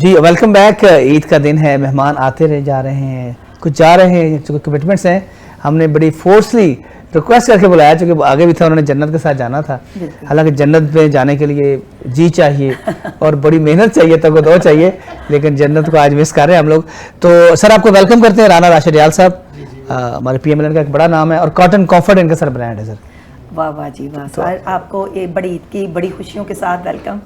जी welcome back. Eid का दिन है, मेहमान आते रहे जा रहे हैं, कुछ जा रहे हैं, जो कमिटमेंट्स हैं। हमने बड़ी फोर्सली रिक्वेस्ट करके बुलाया, चूँकि आगे भी था, उन्होंने जन्नत के साथ जाना था। हालांकि जन्नत में जाने के लिए जी चाहिए और बड़ी मेहनत चाहिए, तक दो चाहिए, लेकिन जन्नत को आज मिस कर रहे हैं हम लोग। तो सर आपको वेलकम करते हैं, राना राशिद रियाल साहब। हमारे PMLN का एक बड़ा नाम है और कॉटन कॉम्फर्ट इनका सर ब्रांड है सर। वाह वाह जी वाह सर, आपको ये बड़ी ईद की बड़ी खुशियों के साथ वेलकम।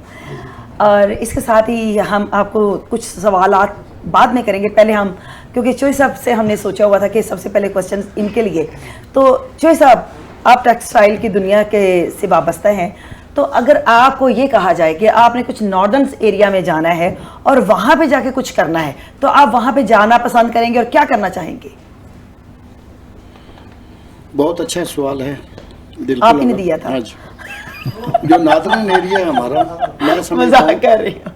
और इसके साथ ही हम आपको कुछ सवालात बाद में करेंगे। पहले हम, क्योंकि चोई साहब से हमने सोचा हुआ था कि सबसे पहले क्वेश्चन इनके लिए। तो चोई साहब, आप टेक्सटाइल की दुनिया के से वाबस्ता हैं, तो अगर आपको ये कहा जाए कि आपने कुछ नॉर्दर्न एरिया में जाना है और वहाँ पे जाके कुछ करना है, तो आप वहाँ पे जाना पसंद करेंगे और क्या करना चाहेंगे? बहुत अच्छा सवाल है, आप ही ने दिया था। जो नॉर्दर्न एरिया है हमारा, मैं समझता हूं कर रही हूँ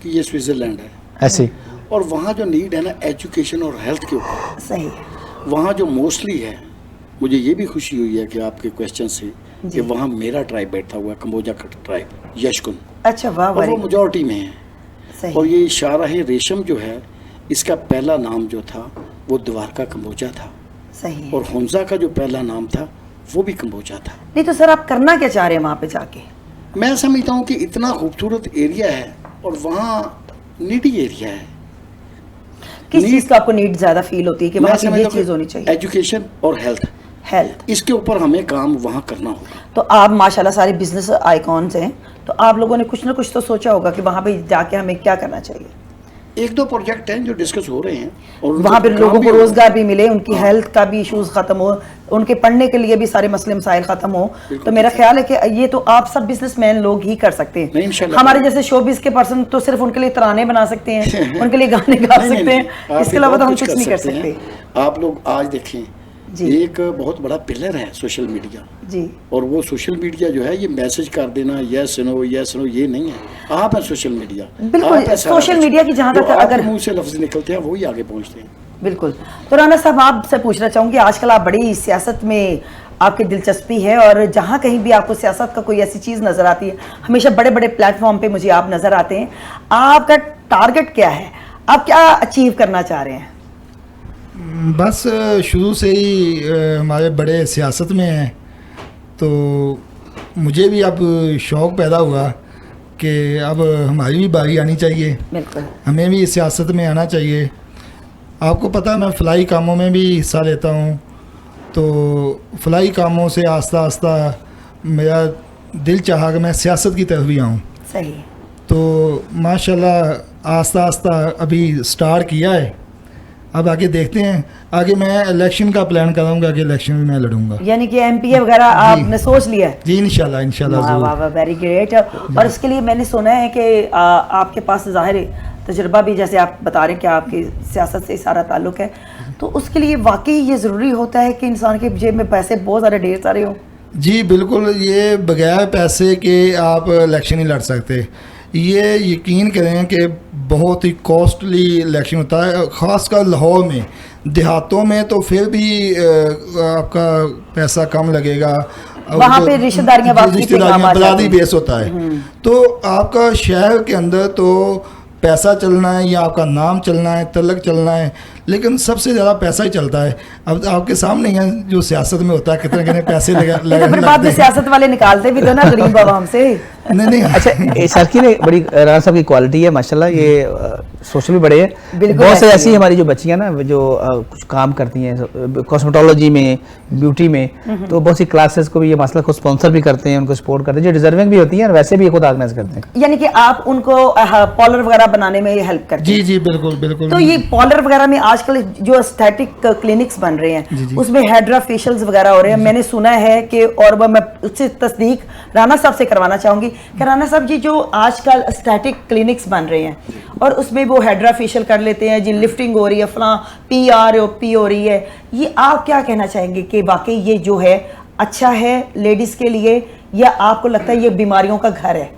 कि ये स्विट्जरलैंड है ऐसे, और वहाँ जो नीड है ना एजुकेशन और हेल्थ के ऊपर, सही है। वहाँ जो मोस्टली है, मुझे ये भी खुशी हुई है कि आपके क्वेश्चन से कि वहाँ मेरा ट्राइब बैठा हुआ है, कंबोजा का ट्राइब, यशकुन। अच्छा वाह, और वो मेजॉरिटी में है। सही। और ये शाहराह रेशम जो है, इसका पहला नाम जो था वो द्वारका कंबोजा था। सही है। और हुंजा का जो पहला नाम था वो भी कंबोजा था। नहीं तो सर, आप करना क्या चाह रहे हैं वहाँ पे जाके? मैं समझता हूँ कि इतना खूबसूरत एरिया है और वहाँ नीडी एरिया है। किस चीज़ का आपको नीड ज़्यादा फील होती है कि वहाँ पे ये चीज़ होनी चाहिए? एजुकेशन और हेल्थ, इसके ऊपर हमें काम वहाँ करना होगा। तो आप माशाल्लाह सारे बिजनेस आइकॉन्स हैं, तो आप लोगों ने कुछ ना कुछ तो सोचा होगा कि वहाँ पे जाके हमें क्या करना चाहिए। एक दो प्रोजेक्ट हैं जो डिस्कस हो रहे हैं और वहाँ पे लोगों को रोजगार भी मिले, उनकी हेल्थ का भी इश्यूज खत्म हो, उनके पढ़ने के लिए भी सारे मसले मसाइल खत्म हो। तो मेरा ख्याल है कि ये तो आप सब बिजनेसमैन लोग ही कर सकते हैं। हमारे जैसे शोबिज के पर्सन तो सिर्फ उनके लिए तराने बना सकते हैं, उनके लिए गाने गा सकते हैं, इसके अलावा तो हम कुछ नहीं कर सकते। आप लोग आज देखें, एक बहुत बड़ा पिलर है सोशल मीडिया जी। और वो सोशल मीडिया जो है, ये मैसेज कर देना यस नो ये नहीं है। आप है सोशल मीडिया। बिल्कुल, सोशल मीडिया की जहाँ तक अगर मुंह से लफ्ज निकलते हैं वही आगे पहुंचते हैं। बिल्कुल। तो राना साहब, आपसे पूछना चाहूँगी, आजकल आप बड़ी सियासत में आपकी दिलचस्पी है और जहाँ कहीं भी आपको सियासत का कोई ऐसी चीज़ नज़र आती है, हमेशा बड़े बड़े प्लेटफॉर्म पे मुझे आप नज़र आते हैं। आपका टारगेट क्या है? आप क्या अचीव करना चाह रहे हैं? बस शुरू से ही हमारे बड़े सियासत में हैं, तो मुझे भी अब शौक़ पैदा हुआ कि अब हमारी भी बारी आनी चाहिए। बिल्कुल, हमें भी सियासत में आना चाहिए। आपको पता है मैं फ़लाई कामों में भी हिस्सा लेता हूँ, तो फ़लाई कामों से आस्ता आस्ता मेरा दिल चाहा कि मैं सियासत की तरफ भी आऊँ। सही। तो माशाल्लाह आस्ता आस्ता अभी स्टार्ट किया है। अब आगे देखते हैं, आगे मैं इलेक्शन का प्लान करूँगा कि इलेक्शन में मैं लड़ूंगा। यानी कि MPA वगैरह आपने सोच लिया है? जी इंशाल्लाह वाह वाह, वेरी ग्रेट। और इसके लिए मैंने सुना है कि आपके पास ज़ाहिर तजुर्बा भी, जैसे आप बता रहे हैं कि आपकी सियासत से सारा ताल्लुक़ है, तो उसके लिए वाकई ये ज़रूरी होता है कि इंसान के जेब में पैसे बहुत सारे ढेर सारे हों? जी बिल्कुल, ये बगैर पैसे के आप इलेक्शन नहीं लड़ सकते। ये यकीन करें कि बहुत ही कॉस्टली इलेक्शन होता है, ख़ासकर लाहौर में। देहातों में तो फिर भी आपका पैसा कम लगेगा, वहाँ पे रिश्तेदारियाँ बरादरी बेस होता है। तो आपका शहर के अंदर तो पैसा चलना है या आपका नाम चलना है, तलक चलना है, लेकिन सबसे ज़्यादा पैसा ही चलता है। अब आपके सामने है जो सियासत में होता है, कितने कितने पैसे फिर बाद में सियासत वाले निकालते भी तो ना गरीब आवाम से। नहीं। अच्छा, सर की ने बड़ी, राना साहब की क्वालिटी है माशाल्लाह, ये सोशल भी बड़े हैं। बहुत से ऐसी हमारी जो बच्चियां ना जो कुछ काम करती हैं कॉस्मेटोलॉजी में, ब्यूटी में, तो बहुत सी क्लासेस को भी ये मसला को स्पॉन्सर भी करते हैं, उनको सपोर्ट करते हैं, जो डिजर्विंग भी होती है, वैसे भी खुद ऑर्गेनाइज करते हैं। यानी कि आप उनको पॉलर वगैरह बनाने में हेल्प करते हैं? जी बिल्कुल बिल्कुल। तो ये पॉलर वगैरह में आजकल जो एस्थेटिक क्लिनिक्स बन रहे हैं, उसमें हाइड्रा फेशियल्स वगैरह हो रहे हैं, मैंने सुना है कि, और मैं उससे तस्दीक राना साहब से करवाना चाहूँगी कि राना साहब जी, जो आजकल एस्थेटिक क्लिनिक्स बन रहे हैं और उसमें वो हाइड्रा फेशियल कर लेते हैं जी, लिफ्टिंग हो रही है, फलां PROP हो रही है, ये आप क्या कहना चाहेंगे कि वाकई ये जो है अच्छा है लेडीज़ के लिए, या आपको लगता है ये बीमारियों का घर है?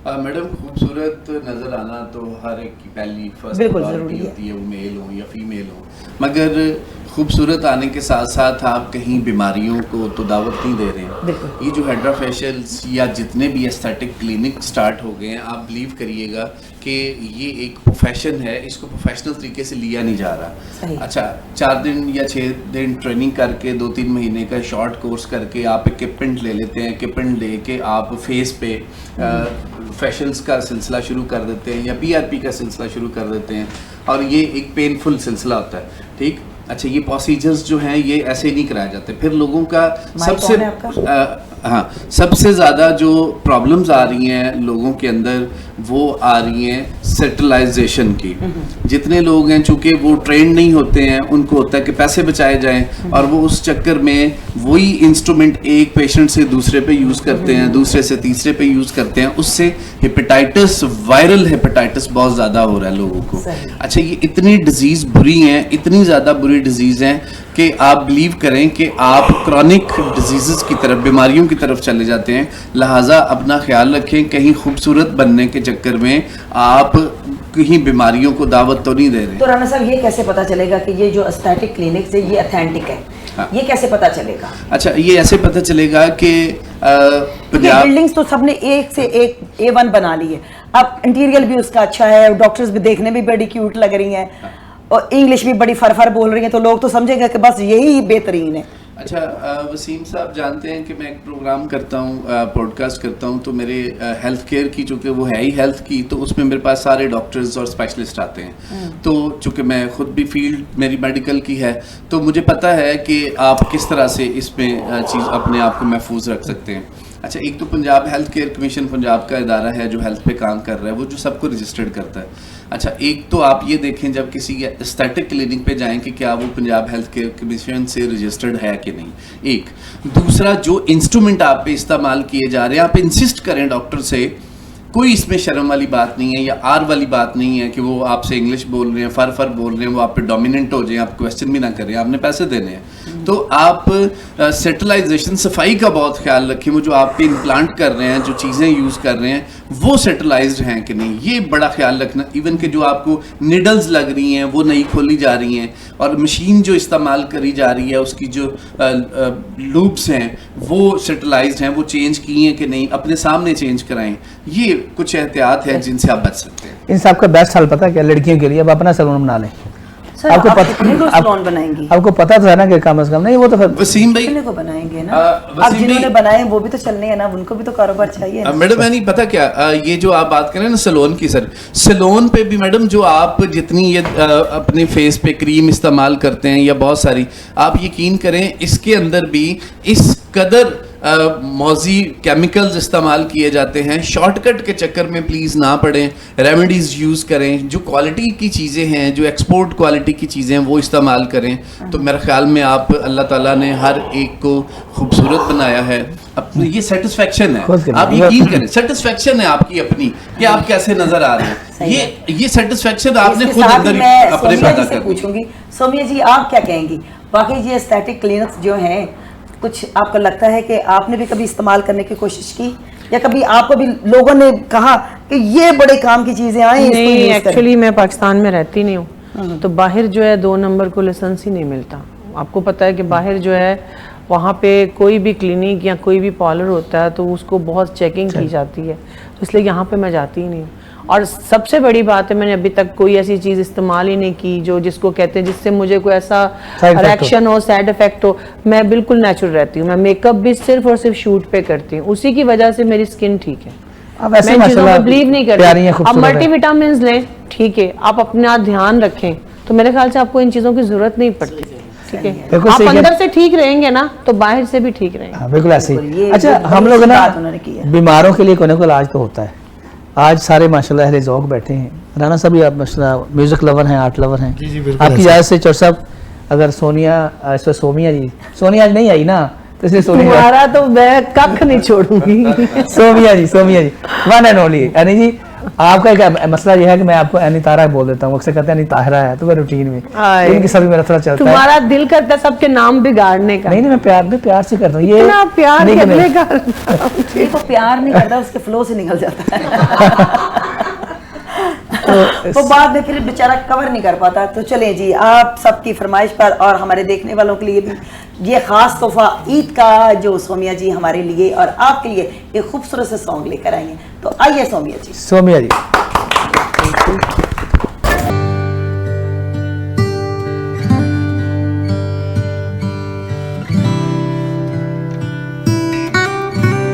मैडम, खूबसूरत नज़र आना तो हर एक की पहली फर्स्ट बिल्कुल प्रायोरिटी ज़रूरी होती है, वो मेल हो या फीमेल हो, मगर खूबसूरत आने के साथ साथ आप कहीं बीमारियों को तो दावत नहीं दे रहे हैं। बिल्कुल। ये जो हाइड्रा फेशियल्स या जितने भी एस्थेटिक क्लिनिक स्टार्ट हो गए हैं, आप बिलीव करिएगा कि ये एक प्रोफेशन है, इसको प्रोफेशनल तरीके से लिया नहीं जा सही। रहा। अच्छा, 4 दिन या 6 दिन ट्रेनिंग करके 2-3 महीने का शॉर्ट कोर्स करके आप इक्विपमेंट ले लेते हैं, इक्विपमेंट लेके आप फेस पे फेशियल्स का सिलसिला शुरू कर देते हैं या PRP का सिलसिला शुरू कर देते हैं, और ये एक पेनफुल सिलसिला होता है, ठीक। अच्छा, ये प्रोसीजर्स जो हैं ये ऐसे नहीं कराए जाते। फिर लोगों का सबसे कौन है आपका? हाँ, सबसे ज़्यादा जो प्रॉब्लम्स आ रही हैं लोगों के अंदर, वो आ रही हैं सेटलाइजेशन की। जितने लोग हैं चूँकि वो ट्रेंड नहीं होते हैं, उनको होता है कि पैसे बचाए जाएं, और वो उस चक्कर में वही इंस्ट्रूमेंट एक पेशेंट से दूसरे पे यूज़ करते हैं, दूसरे से तीसरे पे यूज़ करते हैं। उससे हेपेटाइटिस, वायरल हेपेटाइटिस बहुत ज़्यादा हो रहा है लोगों को। अच्छा, ये इतनी डिजीज़ बुरी हैं, इतनी ज़्यादा बुरी डिजीज़ हैं कि आप बिलीव करें कि आप क्रॉनिक डिजीज़ की तरफ, बीमारियों की तरफ चले जाते हैं। लिहाजा अपना ख्याल रखें, कहीं खूबसूरत बनने के चक्कर में आप कहीं बीमारियों को दावत तो नहीं दे रहे। तो राणा साहब, ये कैसे पता चलेगा कि ये जो एस्थेटिक क्लिनिक है ये ऑथेंटिक है? हाँ। ये कैसे पता चलेगा? अच्छा, ये ऐसे पता चलेगा कि पंजाब बिल्डिंग्स तो सबने एक से एक A1 बना ली है। अब इंटीरियर भी उसका अच्छा है, डॉक्टर्स भी देखने में बड़ी क्यूट लग रही हैं, और इंग्लिश भी बड़ी फर बोल रही हैं, तो लोग तो समझेंगे कि बस यही बेहतरीन है। अच्छा, वसीम साहब जानते हैं कि मैं एक प्रोग्राम करता हूँ, पॉडकास्ट करता हूँ, तो मेरे हेल्थ केयर की, चूँकि वो है ही हेल्थ की, तो उसमें मेरे पास सारे डॉक्टर्स और स्पेशलिस्ट आते हैं। तो चूँकि मैं खुद भी फील्ड मेरी मेडिकल की है, तो मुझे पता है कि आप किस तरह से इसमें चीज़ अपने आप को महफूज रख सकते हैं। अच्छा, एक तो Punjab health care commission Punjab का इदारा है जो हेल्थ पे काम कर रहा है, वो जो सबको रजिस्टर्ड करता है। अच्छा, एक तो आप ये देखें जब किसी एस्थेटिक क्लिनिक पे जाएं कि क्या वो पंजाब हेल्थ केयर कमीशन से रजिस्टर्ड है कि नहीं। एक दूसरा, जो इंस्ट्रूमेंट आप पे इस्तेमाल किए जा रहे हैं, आप इंसिस्ट करें डॉक्टर से, कोई इसमें शर्म वाली बात नहीं है या आर वाली बात नहीं है कि वो आपसे इंग्लिश बोल रहे हैं, फर बोल रहे हैं, वो आप पे डोमिनेंट हो जाए, आप क्वेश्चन भी ना करें, आपने पैसे देने हैं। तो आप सेटलाइजेशन, सफाई का बहुत ख्याल रखें। वो जो आप पे इम्प्लांट कर रहे हैं, जो चीज़ें यूज़ कर रहे हैं, वो सेटलाइज्ड हैं कि नहीं, ये बड़ा ख्याल रखना। इवन कि जो आपको निडल्स लग रही हैं वो नहीं खोली जा रही हैं, और मशीन जो इस्तेमाल करी जा रही है उसकी जो लूप्स हैं वो सेटलाइज्ड हैं, वो चेंज किए हैं कि नहीं, अपने सामने चेंज कराएं। ये कुछ एहतियात है जिनसे आप बच सकते हैं। इन सब का बेस्ट हल पता है क्या? लड़कियों के लिए अब अपना सैलून बना लें। सर, आप कितने को सैलून बनाएंगी? आपको पता तो है ना कि कम से कम नहीं, वो तो फिर वसीम भाई कितने को बनाएंगे ना? वसीम अब जिन्होंने भाई- बनाए वो भी तो चलने हैं ना, उनको भी तो कारोबार चाहिए ना। मैडम, मैं नहीं पता क्या ये जो आप बात करें ना सैलून की, सर सैलून पे भी मैडम जो आप जितनी ये अपने फेस पे क्रीम इस्तेमाल करते हैं या बहुत सारी, आप यकीन करें इसके अंदर भी इस कदर मौजी केमिकल्स इस्तेमाल किए जाते हैं। शॉर्टकट के चक्कर में प्लीज़ ना पड़ें, रेमेडीज़ यूज़ करें, जो क्वालिटी की चीज़ें हैं, जो एक्सपोर्ट क्वालिटी की चीज़ें हैं वो इस्तेमाल करें। तो मेरे ख्याल में आप, अल्लाह ताला ने हर एक को खूबसूरत बनाया है, अपनी ये सेटिस्फेक्शन है, आप यकीन करें, सेटिस्फेक्शन है आपकी अपनी कि आप कैसे नज़र आ रहे हैं। ये सेटिस्फेक्शन आपने इसके खुद साथ अंदर मैं अपने सोमिया पैदा जी से कर। पूछूंगी, सोमिया जी आप क्या कहेंगी? बाकी ये एस्थेटिक क्लिनिक्स जो हैं, कुछ आपको लगता है कि आपने भी कभी इस्तेमाल करने की कोशिश की, या कभी आपको भी लोगों ने कहा कि ये बड़े काम की चीजें आई? नहीं, एक्चुअली मैं पाकिस्तान में रहती नहीं हूँ, तो बाहर जो है 2 नंबर को लाइसेंस ही नहीं मिलता। आपको पता है कि बाहर जो है वहाँ पे कोई भी क्लिनिक या कोई भी पार्लर होता है तो उसको बहुत चेकिंग की जाती है, तो इसलिए यहाँ पे मैं जाती ही नहीं हूँ। और सबसे बड़ी बात है, मैंने अभी तक कोई ऐसी चीज़ इस्तेमाल ही नहीं की जो जिसको कहते हैं जिससे मुझे कोई ऐसा रिएक्शन हो, साइड इफेक्ट हो। मैं बिल्कुल नेचुरल रहती हूँ। मैं मेकअप भी सिर्फ और सिर्फ शूट पे करती हूँ, उसी की वजह से मेरी स्किन ठीक है। अब ऐसे मैं चीज़ों में बिलीव नहीं करती। आप खूबसूरत है। मल्टीविटामिन लें, ठीक है, आप अपना ध्यान रखें, तो मेरे ख्याल से आपको इन चीज़ों की जरूरत नहीं पड़ती। ठीक है, बिल्कुल आप सही है। अंदर से ठीक रहेंगे ना तो बाहर से भी ठीक रहेंगे। हाँ, बिल्कुल ऐसे ही। ये अच्छा, बड़ी हम लोग अच्छी ना बात उन्होंने की है। बीमारों के लिए कोई ना कोई इलाज तो होता है। आज सारे माशाल्लाह अहले ज़ौक़ बैठे हैं। राना साहब भी आप माशाल्लाह म्यूजिक लवर हैं, आर्ट लवर हैं। जी, जी, बिल्कुल आपकी ऐसा। इजाज़त से चौर साहब, अगर सोनिया सोमिया जी, सोनिया आज नहीं आई ना, तो इसलिए सोनिया तुम्हारा तो मैं कख नहीं छोड़ूंगी। सोमिया जी वन एंड ओनली। यानी जी आपका एक मसला ये है कि मैं आपको एनी तारा बोल देता हूँ, अक्सर कहते हैं एनी ताहरा है, तो मैं रूटीन में इनके सभी मेरा थोड़ा चलता है। तुम्हारा दिल करता है सबके नाम बिगाड़ने का। नहीं, मैं प्यार से करता हूँ ये। इतना प्यार नहीं, करने नहीं। का ये तो प्यार नहीं करता, उसके फ्लो से निकल जाता है। वो बाद में फिर बेचारा कवर नहीं कर पाता। तो चलें जी, आप सबकी फरमाइश पर और हमारे देखने वालों के लिए भी ये खास तोहफा ईद का जो सोमिया जी हमारे लिए और आपके लिए एक खूबसूरत से सॉन्ग लेकर आएंगे। तो आइए सोमिया जी। सोमिया जी।